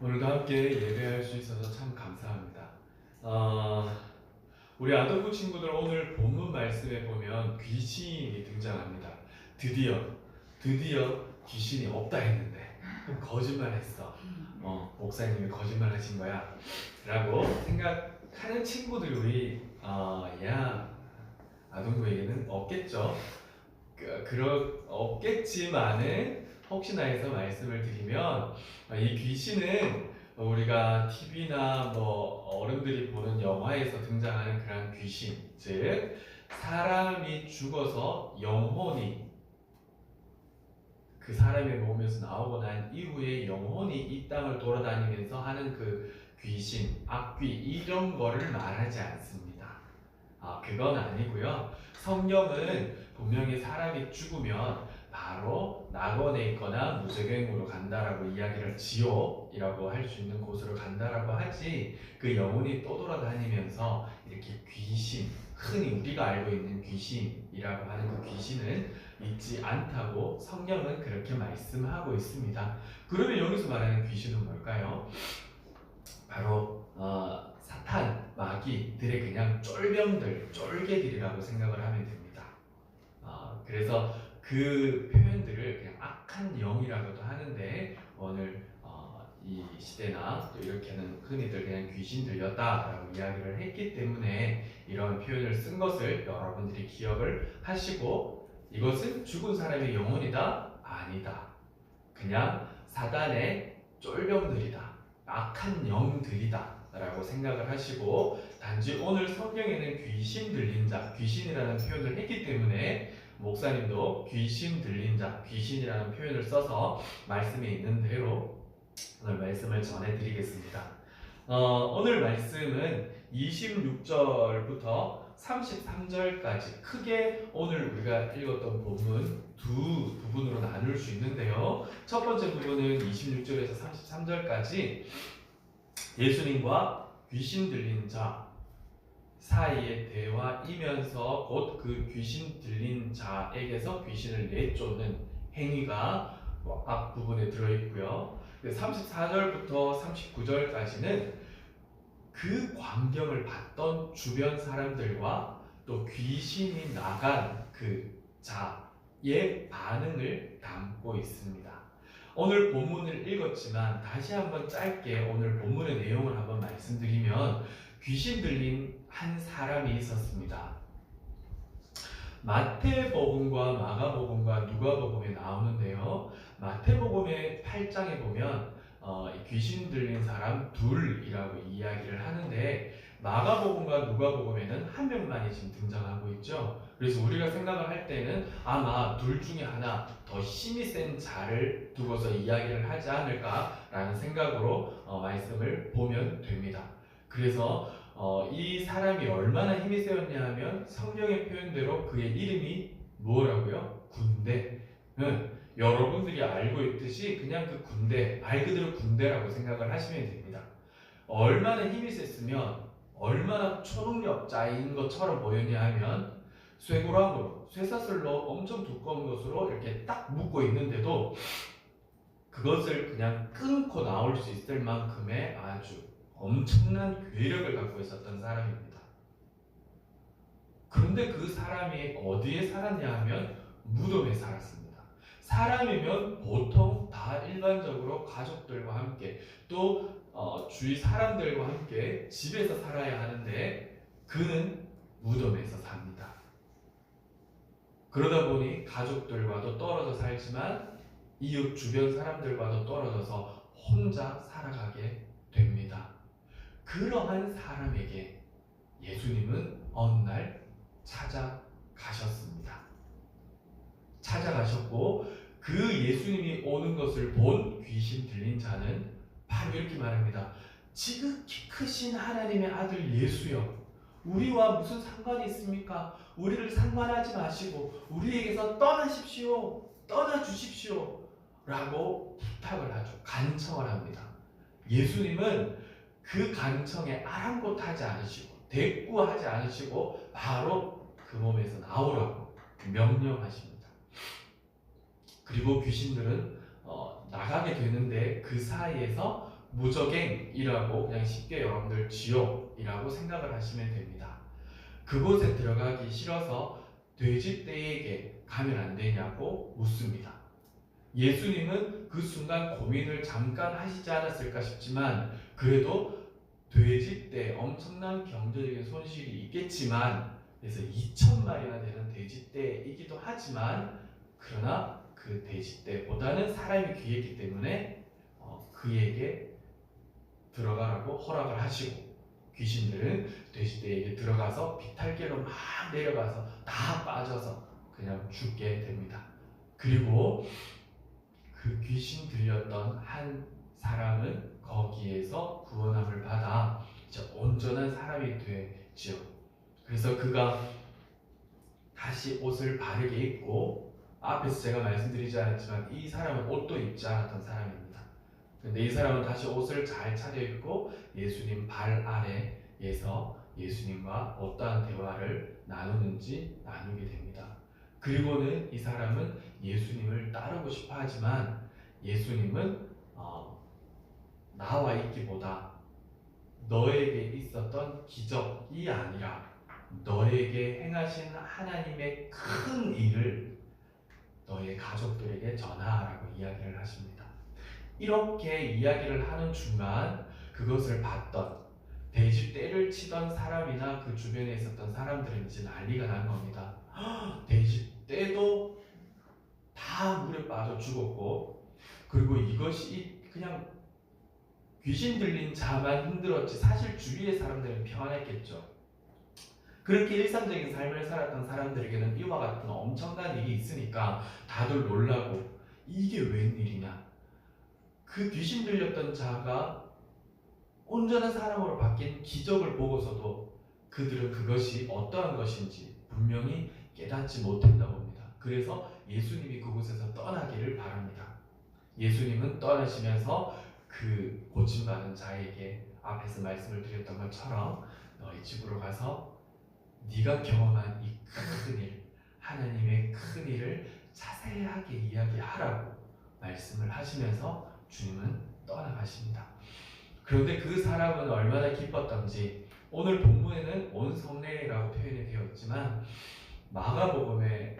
오늘도 함께 예배할 수 있어서 참 감사합니다. 어, 우리 아동부 친구들 오늘 본문 말씀에 보면 귀신이 등장합니다. 드디어 귀신이 없다 했는데 거짓말했어. 목사님이 거짓말하신 거야 라고 생각하는 친구들이 야 아동부에게는 없겠죠. 없겠지만은 혹시나 해서 말씀을 드리면 이 귀신은 우리가 TV나 뭐 어른들이 보는 영화에서 등장하는 그런 귀신, 즉 사람이 죽어서 영혼이 그 사람의 몸에서 나오고 난 이후에 영혼이 이 땅을 돌아다니면서 하는 그 귀신, 악귀 이런 거를 말하지 않습니다. 그건 아니고요. 성경은 분명히 사람이 죽으면 바로 낙원에 있거나 무저갱으로 간다라고 이야기를 지옥이라고 할 수 있는 곳으로 간다라고 하지 그 영혼이 떠돌아다니면서 이렇게 귀신, 흔히 우리가 알고 있는 귀신이라고 하는 그 귀신은 있지 않다고 성경은 그렇게 말씀하고 있습니다. 그러면 여기서 말하는 귀신은 뭘까요? 바로 사탄, 마귀들의 그냥 쫄병들, 쫄개들이라고 생각을 하면 됩니다. 그래서 그 표현들을 그냥 악한 영이라고도 하는데 오늘 이 시대나 또 이렇게는 흔히들 그냥 귀신 들렸다라고 이야기를 했기 때문에 이런 표현을 쓴 것을 여러분들이 기억을 하시고 이것은 죽은 사람의 영혼이다? 아니다. 그냥 사단의 쫄병들이다. 악한 영들이다 라고 생각을 하시고 단지 오늘 성경에는 귀신 들린 자, 귀신이라는 표현을 했기 때문에 목사님도 귀신 들린 자, 귀신이라는 표현을 써서 말씀에 있는 대로 오늘 말씀을 전해드리겠습니다. 오늘 말씀은 26절부터 33절까지 크게 오늘 우리가 읽었던 본문 두 부분으로 나눌 수 있는데요. 첫 번째 부분은 26절에서 33절까지 예수님과 귀신 들린 자 사이의 대화이면서 곧 그 귀신 들린 자에게서 귀신을 내쫓는 행위가 앞부분에 들어있고요. 34절부터 39절까지는 그 광경을 봤던 주변 사람들과 또 귀신이 나간 그 자의 반응을 담고 있습니다. 오늘 본문을 읽었지만 다시 한번 짧게 오늘 본문의 내용을 한번 말씀드리면 귀신 들린 한 사람이 있었습니다. 마태복음과 마가복음과 누가복음에 나오는데요. 마태복음의 8장에 보면 귀신 들린 사람 둘이라고 이야기를 하는데 마가복음과 누가복음에는 한 명만이 지금 등장하고 있죠. 그래서 우리가 생각을 할 때는 아마 둘 중에 하나 더 힘이 센 자를 두고서 이야기를 하지 않을까라는 생각으로 말씀을 보면 됩니다. 그래서 이 사람이 얼마나 힘이 세었냐 하면 성경의 표현대로 그의 이름이 뭐라고요? 군대. 여러분들이 알고 있듯이 그냥 그 군대, 말 그대로 군대라고 생각을 하시면 됩니다. 얼마나 힘이 셌으면 얼마나 초능력자인 것처럼 보였냐 하면 쇠고랑으로, 쇠사슬로 엄청 두꺼운 것으로 이렇게 딱 묶고 있는데도 그것을 그냥 끊고 나올 수 있을 만큼의 아주 엄청난 괴력을 갖고 있었던 사람입니다. 그런데 그 사람이 어디에 살았냐 하면 무덤에 살았습니다. 사람이면 보통 다 일반적으로 가족들과 함께 또 주위 사람들과 함께 집에서 살아야 하는데 그는 무덤에서 삽니다. 그러다 보니 가족들과도 떨어져 살지만 이웃 주변 사람들과도 떨어져서 혼자 살아가게 됩니다. 그러한 사람에게 예수님은 어느 날 찾아가셨습니다. 찾아가셨고 그 예수님이 오는 것을 본 귀신 들린 자는 바로 이렇게 말합니다. 지극히 크신 하나님의 아들 예수여, 우리와 무슨 상관이 있습니까? 우리를 상관하지 마시고 우리에게서 떠나십시오. 떠나주십시오. 라고 부탁을 하죠. 간청을 합니다. 예수님은 그 간청에 아랑곳하지 않으시고 대꾸하지 않으시고 바로 그 몸에서 나오라고 명령하십니다. 그리고 귀신들은 나가게 되는데 그 사이에서 무적행이라고 그냥 쉽게 여러분들 지옥이라고 생각을 하시면 됩니다. 그곳에 들어가기 싫어서 돼지떼에게 가면 안 되냐고 묻습니다. 예수님은 그 순간 고민을 잠깐 하시지 않았을까 싶지만 그래도 돼지떼 엄청난 경제적인 손실이 있겠지만 그래서 2,000마리나 되는 돼지떼이기도 하지만 그러나 그 돼지떼보다는 사람이 귀했기 때문에 그에게 들어가라고 허락을 하시고 귀신들은 돼지떼에게 들어가서 비탈길로 막 내려가서 다 빠져서 그냥 죽게 됩니다. 그리고 그 귀신 들렸던 한 사람은 거기에서 구원함을 받아 이제 온전한 사람이 되지요. 그래서 그가 다시 옷을 바르게 입고 앞에서 제가 말씀드리지 않았지만 이 사람은 옷도 입지 않았던 사람입니다. 근데 이 사람은 다시 옷을 잘 차려입고 예수님 발 아래에서 예수님과 어떠한 대화를 나누는지 나누게 됩니다. 그리고는 이 사람은 예수님을 따르고 싶어 하지만 예수님은 나와 있기보다 너에게 있었던 기적이 아니라 너에게 행하신 하나님의 큰 일을 너의 가족들에게 전하라고 이야기를 하십니다. 이렇게 이야기를 하는 중간 그것을 봤던 돼지떼를 치던 사람이나 그 주변에 있었던 사람들은 이제 난리가 난 겁니다. 돼지떼도 다 물에 빠져 죽었고 그리고 이것이 그냥 귀신 들린 자만 힘들었지 사실 주위의 사람들은 평안했겠죠. 그렇게 일상적인 삶을 살았던 사람들에게는 이와 같은 엄청난 일이 있으니까 다들 놀라고 이게 웬일이냐. 그 귀신 들렸던 자가 온전한 사람으로 바뀐 기적을 보고서도 그들은 그것이 어떠한 것인지 분명히 깨닫지 못했다고 합니다. 그래서 예수님이 그곳에서 떠나기를 바랍니다. 예수님은 떠나시면서 그 고침받은 자에게 앞에서 말씀을 드렸던 것처럼 너희 집으로 가서 네가 경험한 이 큰 일, 하나님의 큰 일을 자세하게 이야기하라고 말씀을 하시면서 주님은 떠나가십니다. 그런데 그 사람은 얼마나 기뻤던지 오늘 본문에는 온 성례라고 표현이 되어 있지만 마가복음의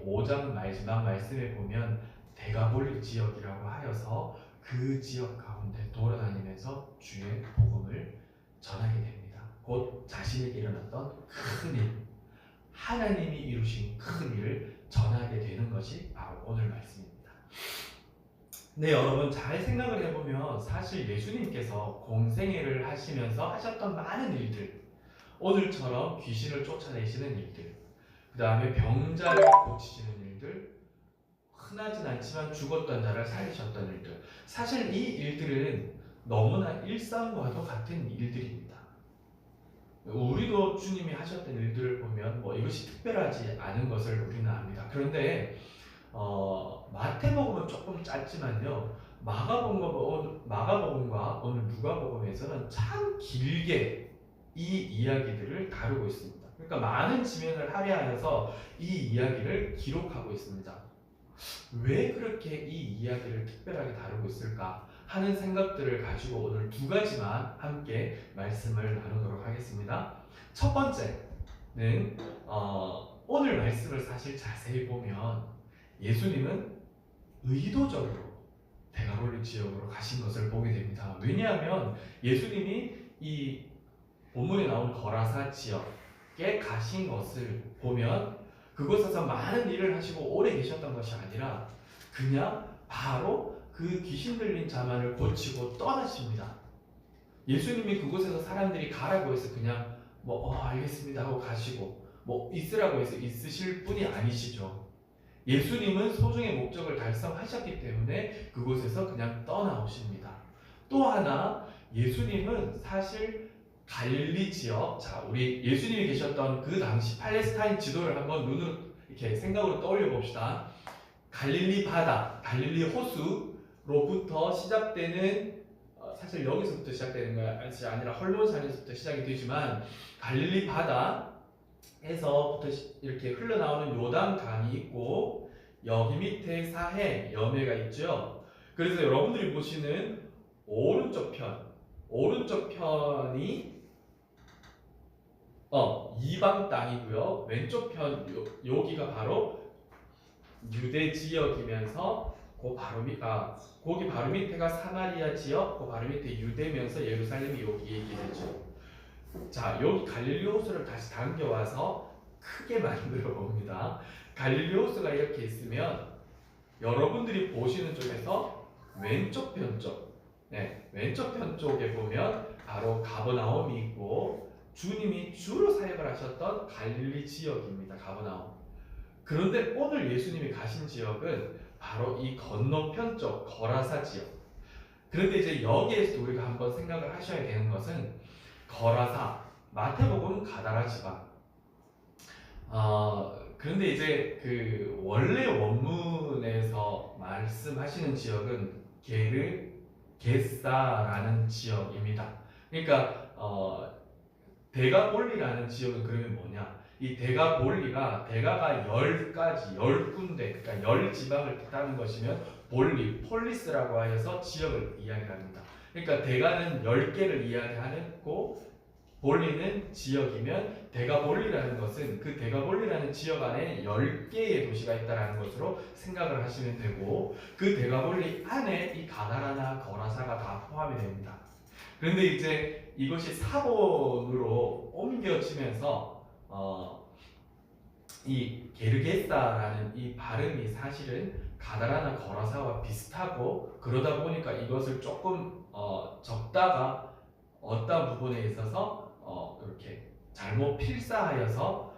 5장 마지막 말씀에 보면 데가볼리 지역이라고 하여서 그 지역 가운데 돌아다니면서 주의 복음을 전하게 됩니다. 곧 자신에게 일어났던 큰 일, 하나님이 이루신 큰 일을 전하게 되는 것이 바로 오늘 말씀입니다. 네, 여러분 잘 생각을 해보면 사실 예수님께서 공생애를 하시면서 하셨던 많은 일들, 오늘처럼 귀신을 쫓아내시는 일들, 그 다음에 병자를 고치시는 일들, 흔하진 않지만 죽었던 자를 살리셨던 일들, 사실 이 일들은 너무나 일상과도 같은 일들입니다. 우리도 주님이 하셨던 일들을 보면 이것이 특별하지 않은 것을 우리는 압니다. 그런데 마태복음은 조금 짧지만요, 마가복음과 오늘 누가복음에서는 참 길게 이 이야기들을 다루고 있습니다. 그러니까 많은 지면을 할애하여서 이 이야기를 기록하고 있습니다. 왜 그렇게 이 이야기를 특별하게 다루고 있을까 하는 생각들을 가지고 오늘 두 가지만 함께 말씀을 나누도록 하겠습니다. 첫 번째는 오늘 말씀을 사실 자세히 보면 예수님은 의도적으로 데가볼리 지역으로 가신 것을 보게 됩니다. 왜냐하면 예수님이 이 본문에 나온 거라사 지역에 가신 것을 보면 그곳에서 많은 일을 하시고 오래 계셨던 것이 아니라 그냥 바로 그 귀신 들린 자만을 고치고 떠나십니다. 예수님이 그곳에서 사람들이 가라고 해서 그냥 알겠습니다 하고 가시고 있으라고 해서 있으실 분이 아니시죠. 예수님은 소중의 목적을 달성하셨기 때문에 그곳에서 그냥 떠나오십니다. 또 하나 예수님은 사실 갈릴리 지역, 우리 예수님이 계셨던 그 당시 팔레스타인 지도를 한번 눈으로 이렇게 생각으로 떠올려 봅시다. 갈릴리 바다, 갈릴리 호수로부터 시작되는 사실 여기서부터 시작되는 것이 아니라 헐몬산에서부터 시작이 되지만 갈릴리 바다에서부터 이렇게 흘러나오는 요단강이 있고 여기 밑에 사해, 여매가 있죠. 그래서 여러분들이 보시는 오른쪽 편이 이방 땅이고요. 왼쪽 편 여기가 바로 유대 지역이면서 거기 바로 밑에가 사마리아 지역, 그 바로 밑에 유대면서 예루살렘이 여기 얘기되죠. 자, 여기 갈릴리 호수를 다시 당겨와서 크게 만들어 봅니다. 갈릴리 호수가 이렇게 있으면 여러분들이 보시는 쪽에서 왼쪽 편 쪽에 보면 바로 가버나움이 있고 주님이 주로 사역을 하셨던 갈릴리 지역입니다. 가버나움. 그런데 오늘 예수님이 가신 지역은 바로 이 건너편 쪽 거라사 지역. 그런데 이제 여기에서 우리가 한번 생각을 하셔야 되는 것은 거라사, 마태복음 가다라 지방. 그런데 이제 그 원래 원문에서 말씀하시는 지역은 게르게사라는 지역입니다. 그러니까 데가볼리라는 지역은 그러면 뭐냐? 이 데가볼리가 데가가 10가지, 10군데, 그러니까 10지방을 뜻하는 것이면 폴리스라고 하여서 지역을 이야기합니다. 그러니까 데가는 10개를 이야기하고 볼리는 지역이면 데가볼리라는 것은 그 데가볼리라는 지역 안에 10개의 도시가 있다는 것으로 생각을 하시면 되고 그 데가볼리 안에 이 가다라나 거라사가 다 포함이 됩니다. 그런데 이제 이것이 사본으로 옮겨지면서 이 게르게사라는 이 발음이 사실은 가다라나 거라사와 비슷하고 그러다 보니까 이것을 조금 적다가 어떤 부분에 있어서 이렇게 잘못 필사하여서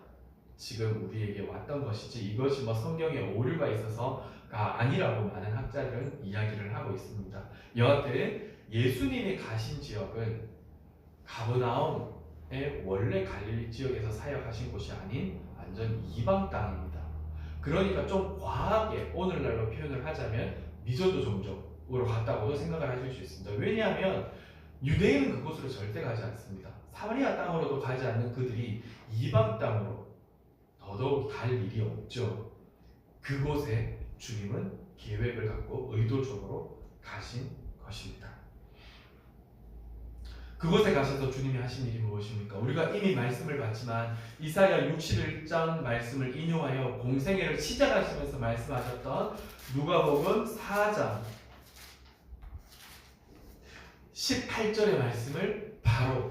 지금 우리에게 왔던 것이지 이것이 뭐 성경에 오류가 있어서가 아니라고 많은 학자들은 이야기를 하고 있습니다. 여하튼 예수님이 가신 지역은 가버나움의 원래 갈릴리 지역에서 사역하신 곳이 아닌 완전 이방 땅입니다. 그러니까 좀 과하게 오늘날로 표현을 하자면 미저도 종족으로 갔다고도 생각을 하실 수 있습니다. 왜냐하면 유대인은 그곳으로 절대 가지 않습니다. 사마리아 땅으로도 가지 않는 그들이 이방 땅으로 더더욱 갈 일이 없죠. 그곳에 주님은 계획을 갖고 의도적으로 가신 것입니다. 그곳에 가셔서 주님이 하신 일이 무엇입니까? 우리가 이미 말씀을 봤지만 이사야 61장 말씀을 인용하여 공생애를 시작하시면서 말씀하셨던 누가복음 4장 18절의 말씀을 바로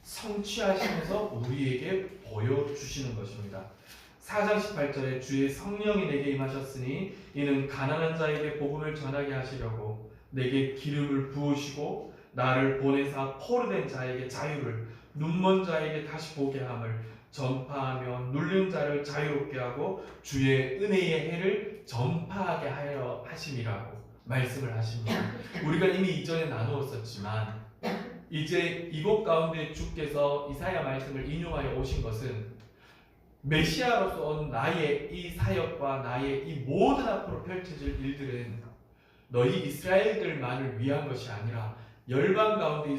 성취하시면서 우리에게 보여주시는 것입니다. 4장 18절에 주의 성령이 내게 임하셨으니 이는 가난한 자에게 복음을 전하게 하시려고 내게 기름을 부으시고 나를 보내사 포로된 자에게 자유를 눈먼 자에게 다시 보게 함을 전파하며 눌린 자를 자유롭게 하고 주의 은혜의 해를 전파하게 하여 하심이라고 말씀을 하십니다. 우리가 이미 이전에 나누었었지만 이제 이곳 가운데 주께서 이사야 말씀을 인용하여 오신 것은 메시아로서 온 나의 이 사역과 나의 이 모든 앞으로 펼쳐질 일들은 너희 이스라엘들만을 위한 것이 아니라 열방 가운데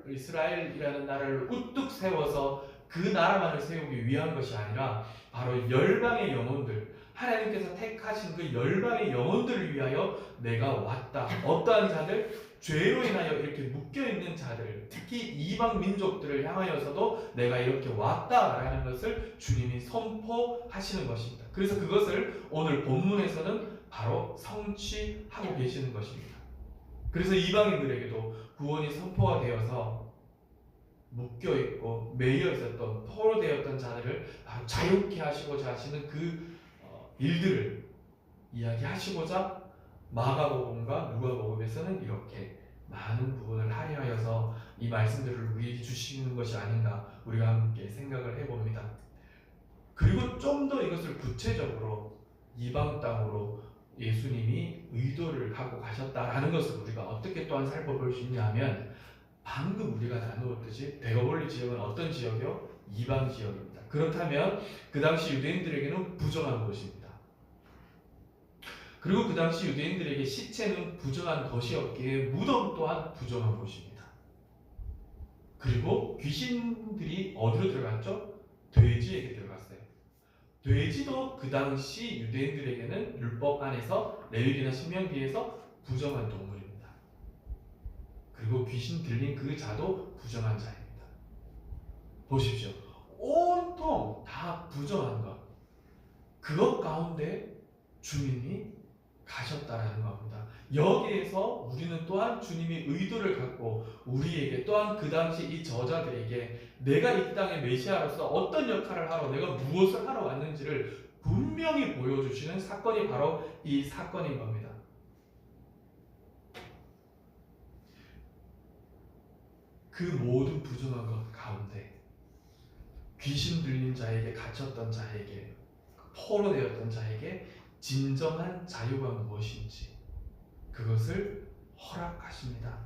이스라엘이라는 나라를 우뚝 세워서 그 나라만을 세우기 위한 것이 아니라 바로 열방의 영혼들, 하나님께서 택하신 그 열방의 영혼들을 위하여 내가 왔다. 어떠한 자들? 죄로 인하여 이렇게 묶여있는 자들, 특히 이방 민족들을 향하여서도 내가 이렇게 왔다라는 것을 주님이 선포하시는 것입니다. 그래서 그것을 오늘 본문에서는 바로 성취하고 계시는 것입니다. 그래서 이방인들에게도 구원이 선포가 되어서 묶여있고 매여있었던 포로되었던 자들을 바로 자유케 하시고자 하시는 그 일들을 이야기하시고자 마가복음과 누가복음에서는 이렇게 많은 부분을 할애하여서 이 말씀들을 우리에게 주시는 것이 아닌가 우리가 함께 생각을 해봅니다. 그리고 좀 더 이것을 구체적으로 이방 땅으로 예수님이 의도를 하고 가셨다라는 것을 우리가 어떻게 또한 살펴볼 수 있냐 하면 방금 우리가 나누었듯이 데가볼리 지역은 어떤 지역이요? 이방 지역입니다. 그렇다면 그 당시 유대인들에게는 부정한 곳입니다. 그리고 그 당시 유대인들에게 시체는 부정한 것이었기에 무덤 또한 부정한 곳입니다. 그리고 귀신들이 어디로 들어갔죠? 돼지에게 들어갔어요. 돼지도 그 당시 유대인들에게는 율법 안에서 레위기나 신명기에서 부정한 동물입니다. 그리고 귀신 들린 그 자도 부정한 자입니다. 보십시오. 온통 다 부정한 것. 그것 가운데 주님이 가셨다라는 겁니다. 여기에서 우리는 또한 주님이 의도를 갖고 우리에게 또한 그 당시 이 저자들에게 내가 이 땅의 메시아로서 어떤 역할을 하러 내가 무엇을 하러 왔는지를 분명히 보여주시는 사건이 바로 이 사건인 겁니다. 그 모든 부정한 것 가운데 귀신 들린 자에게 갇혔던 자에게 포로되었던 자에게 진정한 자유가 무엇인지 그것을 허락하십니다.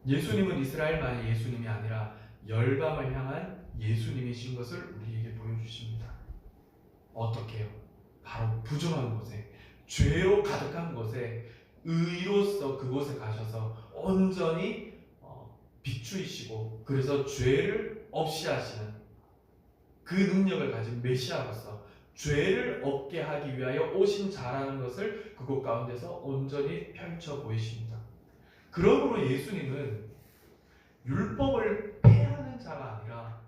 예수님은 이스라엘만의 예수님이 아니라 열방을 향한 예수님이신 것을 우리에게 보여주십니다. 어떻게요? 바로 부정한 곳에, 죄로 가득한 곳에 의로서 그곳에 가셔서 온전히 비추이시고 그래서 죄를 없이 하시는 그 능력을 가진 메시아로서 죄를 없게 하기 위하여 오신 자라는 것을 그곳 가운데서 온전히 펼쳐 보이십니다. 그러므로 예수님은 율법을 폐하는 자가 아니라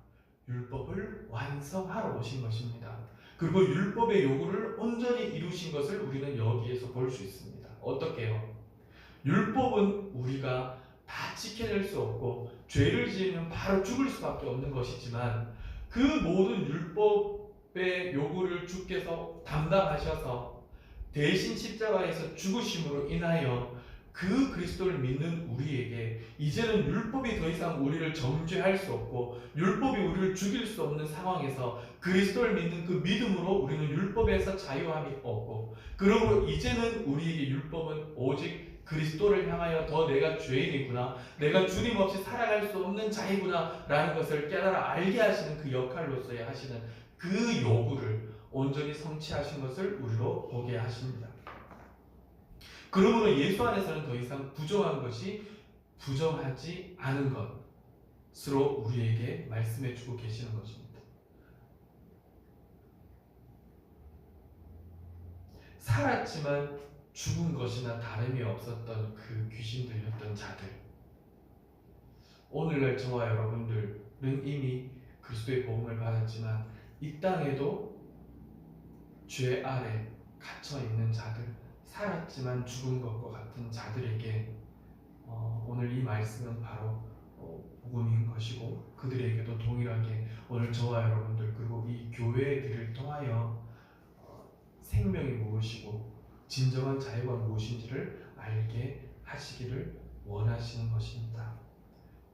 율법을 완성하러 오신 것입니다. 그리고 율법의 요구를 온전히 이루신 것을 우리는 여기에서 볼 수 있습니다. 어떻게요? 율법은 우리가 다 지켜낼 수 없고 죄를 지으면 바로 죽을 수밖에 없는 것이지만 그 모든 율법의 요구를 주께서 담당하셔서 대신 십자가에서 죽으심으로 인하여 그 그리스도를 믿는 우리에게 이제는 율법이 더 이상 우리를 정죄할 수 없고 율법이 우리를 죽일 수 없는 상황에서 그리스도를 믿는 그 믿음으로 우리는 율법에서 자유함이 없고 그러므로 이제는 우리에게 율법은 오직 그리스도를 향하여 더 내가 죄인이구나, 내가 주님 없이 살아갈 수 없는 자이구나 라는 것을 깨달아 알게 하시는 그 역할로서의 하시는 그 요구를 온전히 성취하신 것을 우리로 보게 하십니다. 그러므로 예수 안에서는 더 이상 부정한 것이 부정하지 않은 것으로 우리에게 말씀해 주고 계시는 것입니다. 살았지만 죽은 것이나 다름이 없었던 그 귀신 들렸던 자들, 오늘날 저와 여러분들은 이미 그리스도의 복음을 받았지만 이 땅에도 죄 아래 갇혀 있는 자들, 살았지만 죽은 것과 같은 자들에게 오늘 이 말씀은 바로 복음인 것이고 그들에게도 동일하게 오늘 저와 여러분들 그리고 이 교회들을 통하여 생명이 무엇이고 진정한 자유가 무엇인지를 알게 하시기를 원하시는 것입니다.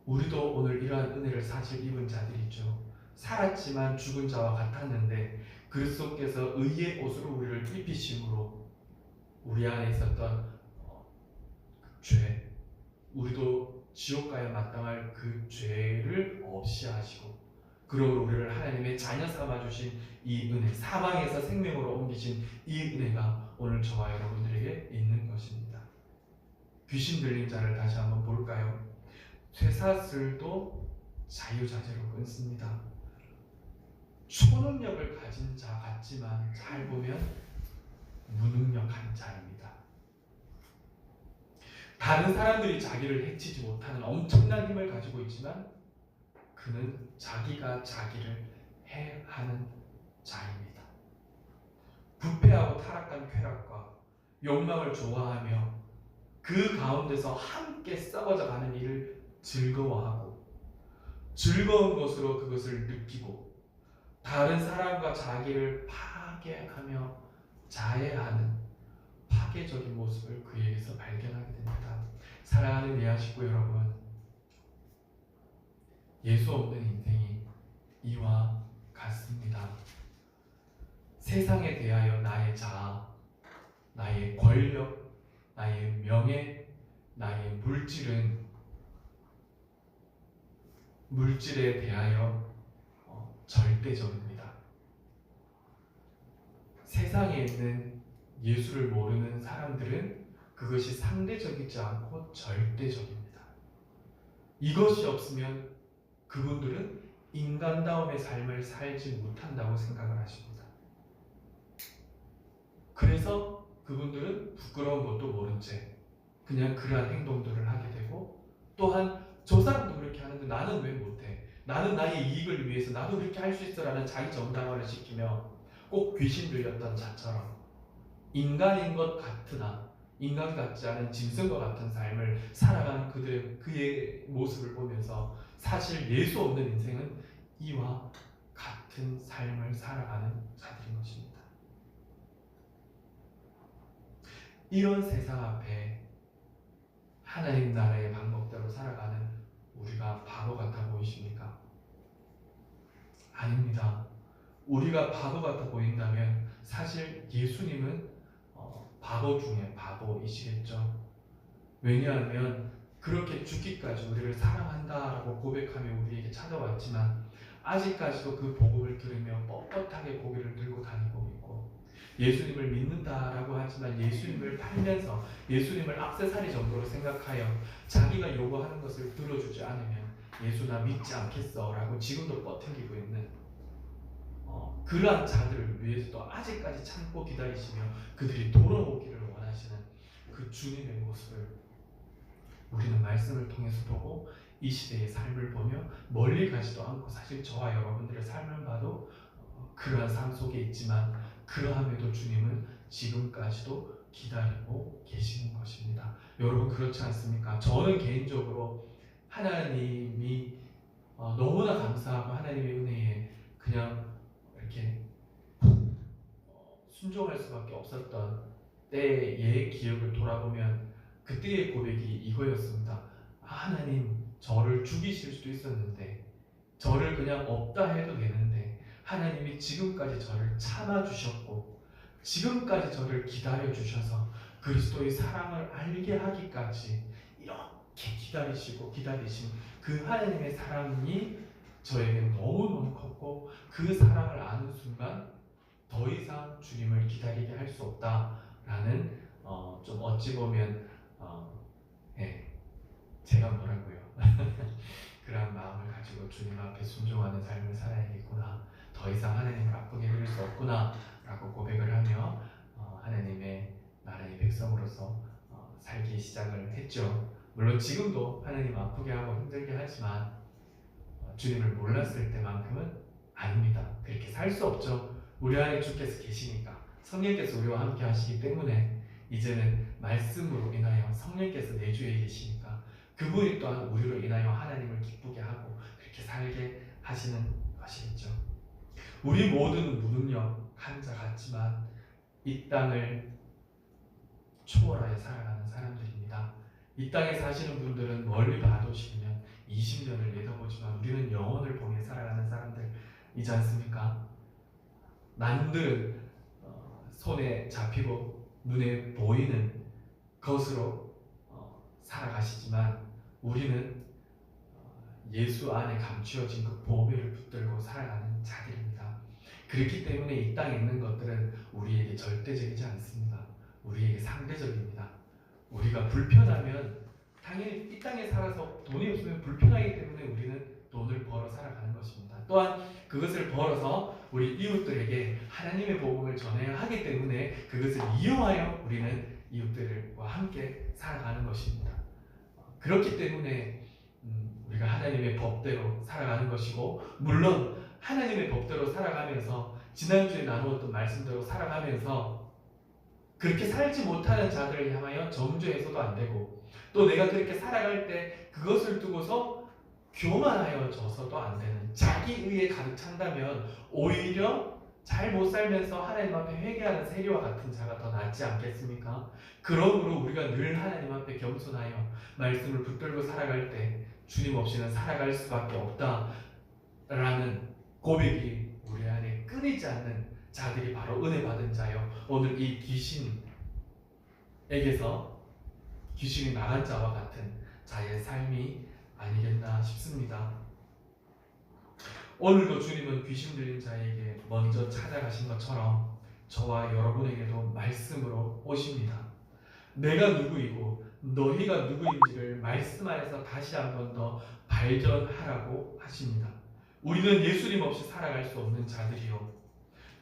우리도 오늘 이러한 은혜를 사실 입은 자들이죠. 살았지만 죽은 자와 같았는데 그리스도께서 의의 옷으로 우리를 입히심으로 우리 안에 있었던 죄, 우리도 지옥가에 마땅할 그 죄를 없이 하시고 그러므로 우리를 하나님의 자녀 삼아주신 이 은혜, 사망에서 생명으로 옮기신 이 은혜가 오늘 저와 여러분들에게 있는 것입니다. 귀신 들린 자를 다시 한번 볼까요? 쇠사슬도 자유자재로 끊습니다. 초능력을 가진 자 같지만 잘 보면 무능력한 자입니다. 다른 사람들이 자기를 해치지 못하는 엄청난 힘을 가지고 있지만 그는 자기가 자기를 해하는 자입니다. 부패하고 타락한 쾌락과 욕망을 좋아하며 그 가운데서 함께 썩어져 가는 일을 즐거워하고 즐거운 것으로 그것을 느끼고 다른 사람과 자기를 파괴하며 자해하는 파괴적인 모습을 그에게서 발견하게 됩니다. 사랑하는 예아식구 여러분, 예수 없는 인생이 이와 같습니다. 세상에 대하여 나의 자아, 나의 권력, 나의 명예, 나의 물질에 대하여 절대적입니다. 세상에 있는 예수를 모르는 사람들은 그것이 상대적이지 않고 절대적입니다. 이것이 없으면 그분들은 인간다움의 삶을 살지 못한다고 생각을 하십니다. 그래서 그분들은 부끄러운 것도 모른 채 그냥 그러한 행동들을 하게 되고, 또한 저 사람도 그렇게 하는데 나는 왜 못해? 나는 나의 이익을 위해서 나도 그렇게 할 수 있어라는 자기 정당화를 시키며 꼭 귀신 들렸던 자처럼 인간인 것 같으나 인간 같지 않은 짐승과 같은 삶을 살아가는 그의 모습을 보면서 사실 예수 없는 인생은 이와 같은 삶을 살아가는 자들인 것입니다. 이런 세상 앞에 하나님 나라의 방법대로 살아가는 우리가 바보 같아 보이십니까? 아닙니다. 우리가 바보 같아 보인다면 사실 예수님은 바보 중에 바보이시겠죠. 왜냐하면 그렇게 죽기까지 우리를 사랑한다라고 고백하며 우리에게 찾아왔지만 아직까지도 그 복음을 들으며 뻣뻣하게 고개를 들고 다니고 있고, 예수님을 믿는다라고 하지만 예수님을 팔면서 예수님을 액세서리 정도로 생각하여 자기가 요구하는 것을 들어주지 않으면 예수 나 믿지 않겠어 라고 지금도 뻗어기고 있는 그러한 자들을 위해서도 아직까지 참고 기다리시며 그들이 돌아오기를 원하시는 그 주님의 모습을 우리는 말씀을 통해서 보고 이 시대의 삶을 보며 멀리 가지도 않고, 사실 저와 여러분들의 삶을 봐도 그러한 삶 속에 있지만 그러함에도 주님은 지금까지도 기다리고 계시는 것입니다. 여러분 그렇지 않습니까? 저는 개인적으로 하나님이 너무나 감사하고 하나님의 은혜에 그냥 이렇게 순종할 수밖에 없었던 때의 기억을 돌아보면 그때의 고백이 이거였습니다. 하나님, 저를 죽이실 수도 있었는데, 저를 그냥 없다 해도 되는데 하나님이 지금까지 저를 참아주셨고 지금까지 저를 기다려주셔서 그리스도의 사랑을 알게 하기까지 이렇게 기다리신 그 하나님의 사랑이 저에게 너무너무 컸고, 그 사랑을 아는 순간 더 이상 주님을 기다리게 할 수 없다라는 좀 어찌 보면 제가 뭐라고요? 그런 마음을 가지고 주님 앞에 순종하는 삶을 살아야겠구나, 더 이상 하나님을 아프게 해드릴 수 없구나 라고 고백을 하며 하나님의 나라의 백성으로서 살기 시작을 했죠. 물론 지금도 하나님 아프게 하고 힘들게 하지만 주님을 몰랐을 때만큼은 아닙니다. 그렇게 살 수 없죠. 우리 안에 주께서 계시니까, 성령께서 우리와 함께 하시기 때문에 이제는 말씀으로 인하여 성령께서 내 주에 계시니까 그분이 또한 우리로 인하여 하나님을 기쁘게 하고 그렇게 살게 하시는 것이겠죠. 우리 모두는 무능력한 자 같지만 이 땅을 초월하여 살아가는 사람들입니다. 이 땅에 사시는 분들은 멀리 봐도시면 20년을 내다보지만 우리는 영혼을 보며 살아가는 사람들이지 않습니까? 남들은 손에 잡히고 눈에 보이는 것으로 살아가시지만 우리는 예수 안에 감추어진 그 보배를 붙들고 살아가는 자들입니다. 그렇기 때문에 이 땅에 있는 것들은 우리에게 절대적이지 않습니다. 우리에게 상대적입니다. 우리가 불편하면 당연히 이 땅에 살아서 돈이 없으면 불편하기 때문에 우리는 돈을 벌어 살아가는 것입니다. 또한 그것을 벌어서 우리 이웃들에게 하나님의 복음을 전해야 하기 때문에 그것을 이용하여 우리는 이웃들과 함께 살아가는 것입니다. 그렇기 때문에 우리가 하나님의 법대로 살아가는 것이고, 물론 하나님의 법대로 살아가면서 지난주에 나누었던 말씀대로 살아가면서 그렇게 살지 못하는 자들을 향하여 정죄해서도 안 되고, 또 내가 그렇게 살아갈 때 그것을 두고서 교만하여져서도 안 되는, 자기의에 가득 찬다면 오히려 잘 못 살면서 하나님 앞에 회개하는 세리와 같은 자가 더 낫지 않겠습니까? 그러므로 우리가 늘 하나님 앞에 겸손하여 말씀을 붙들고 살아갈 때 주님 없이는 살아갈 수밖에 없다라는 고백이 우리 안에 끊이지 않는 자들이 바로 은혜 받은 자요, 오늘 이 귀신에게서 귀신이 나간 자와 같은 자의 삶이 아니겠나 싶습니다. 오늘도 주님은 귀신 들린 자에게 먼저 찾아가신 것처럼 저와 여러분에게도 말씀으로 오십니다. 내가 누구이고 너희가 누구인지를 말씀 안에서 다시 한 번 더 발견하라고 하십니다. 우리는 예수님 없이 살아갈 수 없는 자들이요,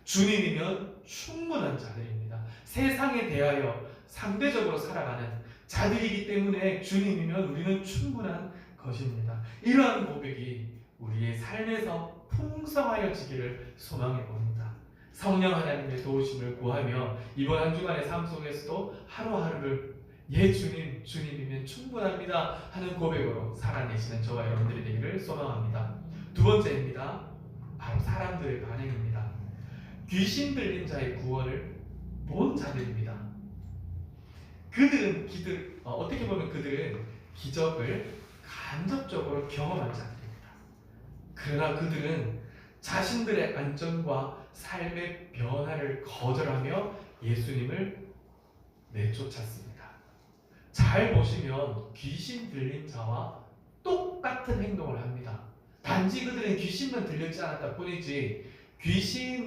주님이면 충분한 자들입니다. 세상에 대하여 상대적으로 살아가는 자들이기 때문에 주님이면 우리는 충분한 것입니다. 이러한 고백이 우리의 삶에서 풍성하여지기를 소망해 봅니다. 성령 하나님의 도우심을 구하며 이번 한 주간의 삶 속에서도 하루하루를 주님이면 충분합니다 하는 고백으로 살아내시는 저와 여러분들이 되기를 소망합니다. 두 번째입니다. 바로 사람들의 반응입니다. 귀신 들린 자의 구원을 본 자들입니다. 어떻게 보면 그들은 기적을 간접적으로 경험한 자들입니다. 그러나 그들은 자신들의 안전과 삶의 변화를 거절하며 예수님을 내쫓았습니다. 잘 보시면 귀신 들린 자와 똑같은 행동을 합니다. 단지 그들은 귀신만 들렸지 않았다 뿐이지 귀신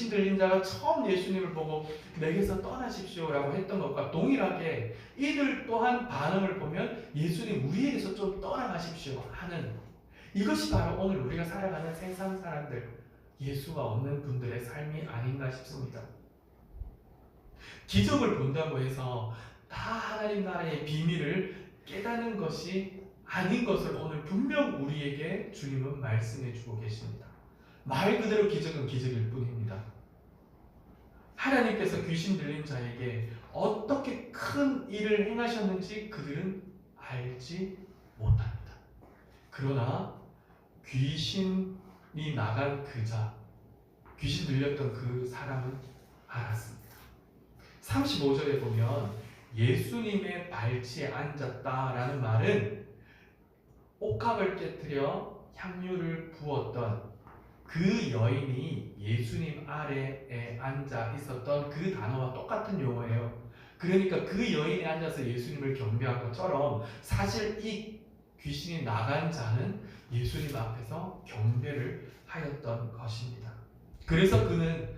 들린 자가 처음 예수님을 보고 내게서 떠나십시오라고 했던 것과 동일하게 이들 또한 반응을 보면 예수님 우리에게서 좀 떠나가십시오 하는, 이것이 바로 오늘 우리가 살아가는 세상 사람들, 예수가 없는 분들의 삶이 아닌가 싶습니다. 기적을 본다고 해서 다 하나님 나라의 비밀을 깨닫는 것이 아닌 것을 오늘 분명 우리에게 주님은 말씀해 주고 계십니다. 말 그대로 기적은 기적일 뿐입니다. 하나님께서 귀신 들린 자에게 어떻게 큰 일을 행하셨는지 그들은 알지 못합니다. 그러나 귀신이 나간 귀신 들렸던 그 사람은 알았습니다. 35절에 보면 예수님의 발치에 앉았다라는 말은 옥합을 깨뜨려 향유를 부었던 그 여인이 예수님 아래에 앉아 있었던 그 단어와 똑같은 용어예요. 그러니까 그 여인이 앉아서 예수님을 경배한 것처럼 사실 이 귀신이 나간 자는 예수님 앞에서 경배를 하였던 것입니다. 그래서 그는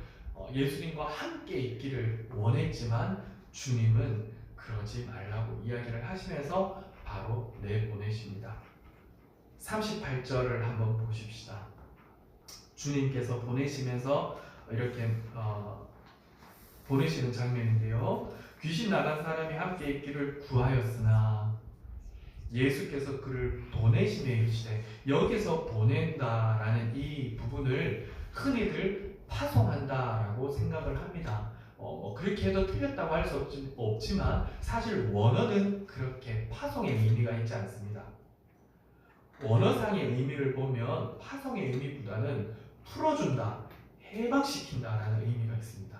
예수님과 함께 있기를 원했지만 주님은 그러지 말라고 이야기를 하시면서 바로 내보내십니다. 38절을 한번 보십시다. 주님께서 보내시면서 이렇게 보내시는 장면인데요. 귀신 나간 사람이 함께 있기를 구하였으나 예수께서 그를 보내시매 이르시되, 여기서 보낸다라는 이 부분을 흔히들 파송한다라고 생각을 합니다. 그렇게 해도 틀렸다고 할 수 없지만 사실 원어는 그렇게 파송의 의미가 있지 않습니다. 원어상의 의미를 보면 파송의 의미보다는 풀어준다, 해방시킨다라는 의미가 있습니다.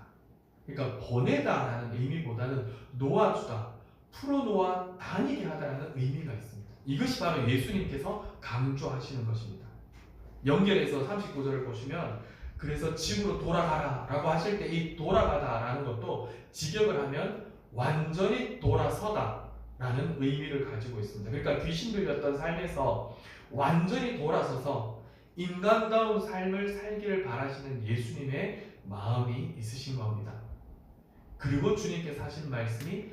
그러니까 보내다라는 의미보다는 놓아주다, 풀어놓아 다니게 하다라는 의미가 있습니다. 이것이 바로 예수님께서 강조하시는 것입니다. 연결해서 39절을 보시면 그래서 집으로 돌아가라 라고 하실 때 이 돌아가다 라는 것도 직역을 하면 완전히 돌아서다 라는 의미를 가지고 있습니다. 그러니까 귀신 들렸던 삶에서 완전히 돌아서서 인간다운 삶을 살기를 바라시는 예수님의 마음이 있으신 겁니다. 그리고 주님께서 하신 말씀이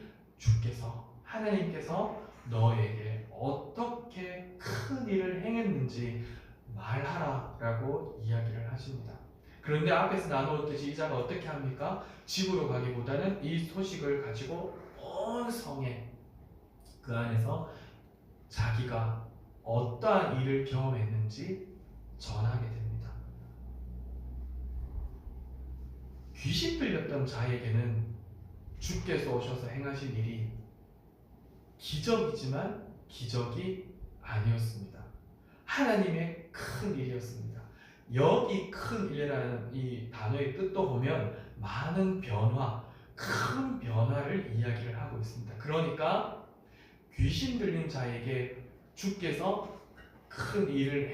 하나님께서 너에게 어떻게 큰 일을 행했는지 말하라 라고 이야기를 하십니다. 그런데 앞에서 나누었듯이 이 자가 어떻게 합니까? 집으로 가기보다는 이 소식을 가지고 온 성에, 그 안에서 자기가 어떠한 일을 경험했는지 전하게 됩니다. 귀신 들렸던 자에게는 주께서 오셔서 행하신 일이 기적이지만 기적이 아니었습니다. 하나님의 큰 일이었습니다. 여기 큰 일이라는 이 단어의 뜻도 보면 많은 변화, 큰 변화를 이야기를 하고 있습니다. 그러니까 귀신 들린 자에게 주께서 큰 일을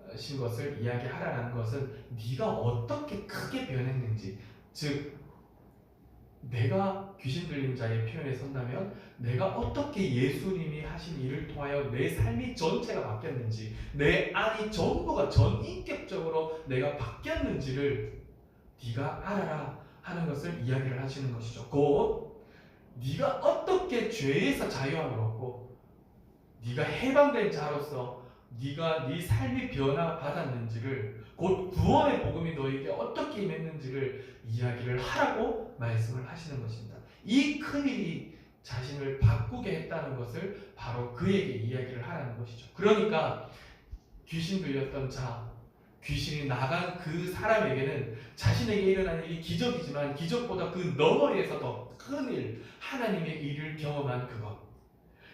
행하신 것을 이야기하라는 것은 네가 어떻게 크게 변했는지, 즉 내가 귀신 들린 자의 표현에 선다면 내가 어떻게 예수님이 하신 일을 통하여 내 삶이 전체가 바뀌었는지, 내 안이 전부가 전인격적으로 내가 바뀌었는지를 네가 알아라 하는 것을 이야기를 하시는 것이죠. 곧 네가 어떻게 죄에서 자유함을 얻고 네가 해방된 자로서 네가 네 삶이 변화받았는지를, 곧 구원의 복음이 너에게 어떻게 임했는지를 이야기를 하라고 말씀을 하시는 것입니다. 이 큰일이 자신을 바꾸게 했다는 것을 바로 그에게 이야기를 하라는 것이죠. 그러니까 귀신 들렸던 자, 귀신이 나간 그 사람에게는 자신에게 일어난 일이 기적이지만 기적보다 그 너머에서 더 큰 일, 하나님의 일을 경험한 그것.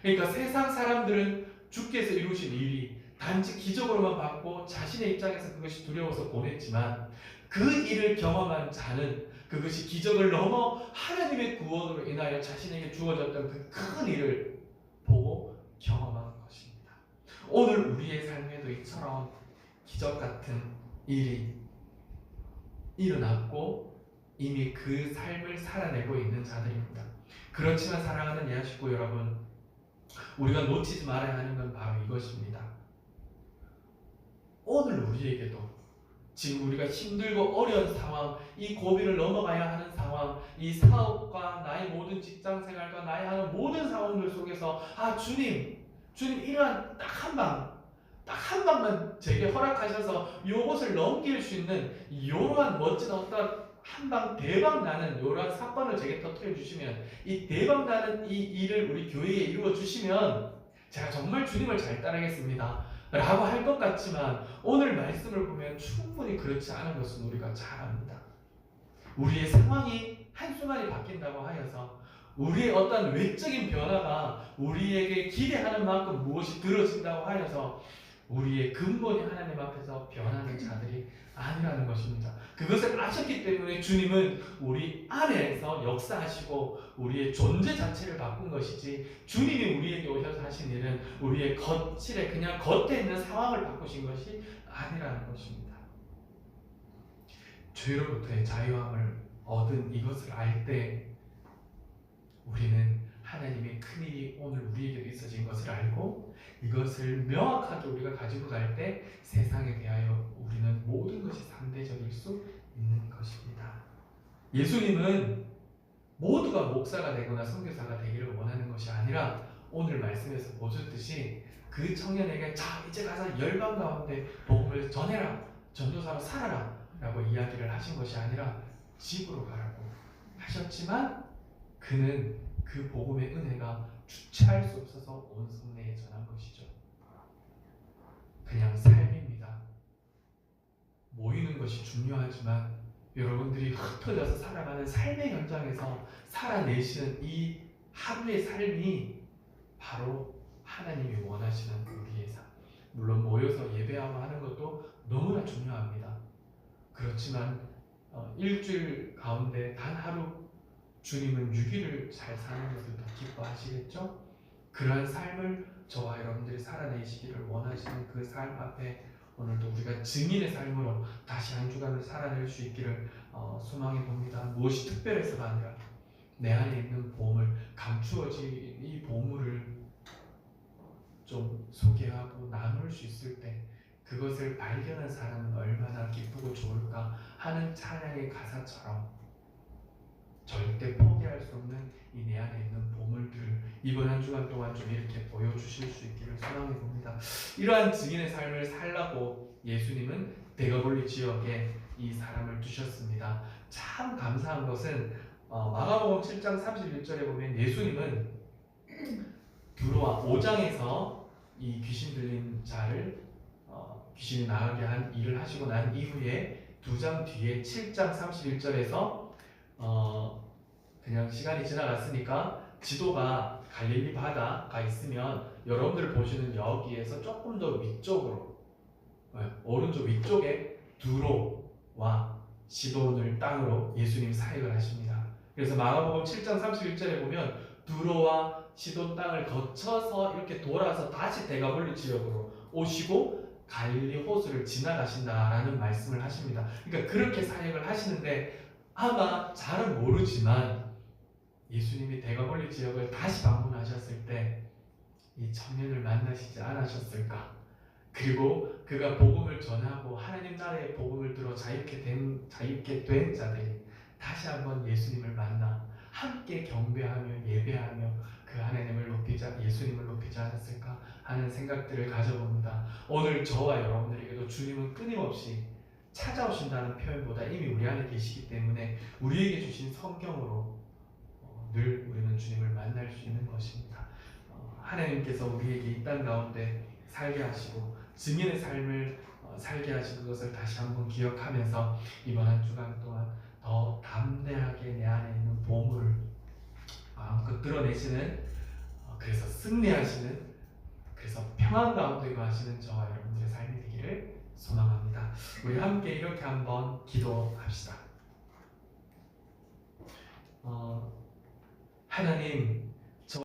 그러니까 세상 사람들은 주께서 이루신 일이 단지 기적으로만 받고 자신의 입장에서 그것이 두려워서 보냈지만 그 일을 경험한 자는 그것이 기적을 넘어 하나님의 구원으로 인하여 자신에게 주어졌던 그 큰 일을 보고 경험한 것입니다. 오늘 우리의 삶에도 이처럼 기적 같은 일이 일어났고 이미 그 삶을 살아내고 있는 자들입니다. 그렇지만 사랑하는 예하식구 여러분, 우리가 놓치지 말아야 하는 건 바로 이것입니다. 오늘 우리에게도 지금 우리가 힘들고 어려운 상황, 이 고비를 넘어가야 하는 상황, 이 사업과 나의 모든 직장 생활과 나의 하는 모든 상황들 속에서 주님 이러한 딱 한 방만 제게 허락하셔서 이것을 넘길 수 있는 이러한 멋진 어떤 한 방 대박 나는 이러한 사건을 제게 터뜨려 주시면, 이 대박 나는 이 일을 우리 교회에 이루어 주시면 제가 정말 주님을 잘 따르겠습니다 라고 할 것 같지만 오늘 말씀을 보면 충분히 그렇지 않은 것은 우리가 잘 압니다. 우리의 상황이 한순간에 바뀐다고 하여서 우리의 어떤 외적인 변화가 우리에게 기대하는 만큼 무엇이 들어진다고 하여서 우리의 근본이 하나님 앞에서 변하는 자들이 아니라는 것입니다. 그것을 아셨기 때문에 주님은 우리 안에서 역사하시고 우리의 존재 자체를 바꾼 것이지, 주님이 우리에게 오셔서 하신 일은 우리의 겉에 그냥 겉에 있는 상황을 바꾸신 것이 아니라는 것입니다. 죄로부터의 자유함을 얻은 이것을 알 때 우리는 하나님의 큰일이 오늘 우리에게도 있어진 것을 알고 이것을 명확하게 우리가 가지고 갈 때 세상에 대하여 우리는 모든 것이 상대적일 수 있는 것입니다. 예수님은 모두가 목사가 되거나 선교사가 되기를 원하는 것이 아니라 오늘 말씀에서 보셨듯이 그 청년에게 자 이제 가서 열방 가운데 복음을 전해라, 전도사로 살아라 라고 이야기를 하신 것이 아니라 집으로 가라고 하셨지만 그는 그 복음의 은혜가 주체할 수 없어서 온 성내에 전한 것이죠. 그냥 삶입니다. 모이는 것이 중요하지만 여러분들이 흩어져서 살아가는 삶의 현장에서 살아내시는 이 하루의 삶이 바로 하나님이 원하시는 우리의 삶. 물론 모여서 예배하고 하는 것도 너무나 중요합니다. 그렇지만 일주일 가운데 단 하루 주님은 6일을 잘 사는 것을 더 기뻐하시겠죠? 그러한 삶을 저와 여러분들이 살아내시기를 원하시는 그 삶 앞에 오늘도 우리가 증인의 삶으로 다시 한 주간을 살아낼 수 있기를 소망해 봅니다. 무엇이 특별해서가 아니라 내 안에 있는 보물, 감추어진 이 보물을 좀 소개하고 나눌 수 있을 때 그것을 발견한 사람은 얼마나 기쁘고 좋을까 하는 찬양의 가사처럼 절대 포기할 수 없는 이 내 안에 있는 보물들을 이번 한 주간 동안 좀 이렇게 보여주실 수 있기를 소망해 봅니다. 이러한 증인의 삶을 살라고 예수님은 데가볼리 지역에 이 사람을 두셨습니다. 참 감사한 것은 마가복음 7장 31절에 보면 예수님은 두로와 5장에서 이 귀신 들린 자를 귀신이 나가게 한 일을 하시고 난 이후에 2장 뒤에 7장 31절에서 그냥 시간이 지나갔으니까 지도가 갈릴리 바다가 있으면 여러분들 보시는 여기에서 조금 더 위쪽으로 오른쪽 위쪽에 두로와 시돈을 땅으로 예수님 사역을 하십니다. 그래서 마가복음 7장 31절에 보면 두로와 시돈 땅을 거쳐서 이렇게 돌아서 다시 데가볼리 지역으로 오시고 갈릴리 호수를 지나가신다라는 말씀을 하십니다. 그러니까 그렇게 사역을 하시는데 아마 잘은 모르지만 예수님이 데가볼리 지역을 다시 방문하셨을 때 이 청년을 만나시지 않으셨을까? 그리고 그가 복음을 전하고 하나님 나라의 복음을 들어 자유케 된 자들이 다시 한번 예수님을 만나 함께 경배하며 예배하며 그 하나님을 높이자 예수님을 높이지 않았을까 하는 생각들을 가져봅니다. 오늘 저와 여러분들에게도 주님은 끊임없이 찾아오신다는 표현보다 이미 우리 안에 계시기 때문에 우리에게 주신 성경으로 늘 우리는 주님을 만날 수 있는 것입니다. 하나님께서 우리에게 이 땅 가운데 살게 하시고 증인의 삶을 살게 하신 그것을 다시 한번 기억하면서 이번 한 주간 동안 더 담대하게 내 안에 있는 보물을 마음껏 드러내시는, 그래서 승리하시는, 그래서 평안 가운데 거하시는 저와 여러분들의 삶이 되기를 소망합니다. 우리 함께 이렇게 한번 기도합시다. 하나님,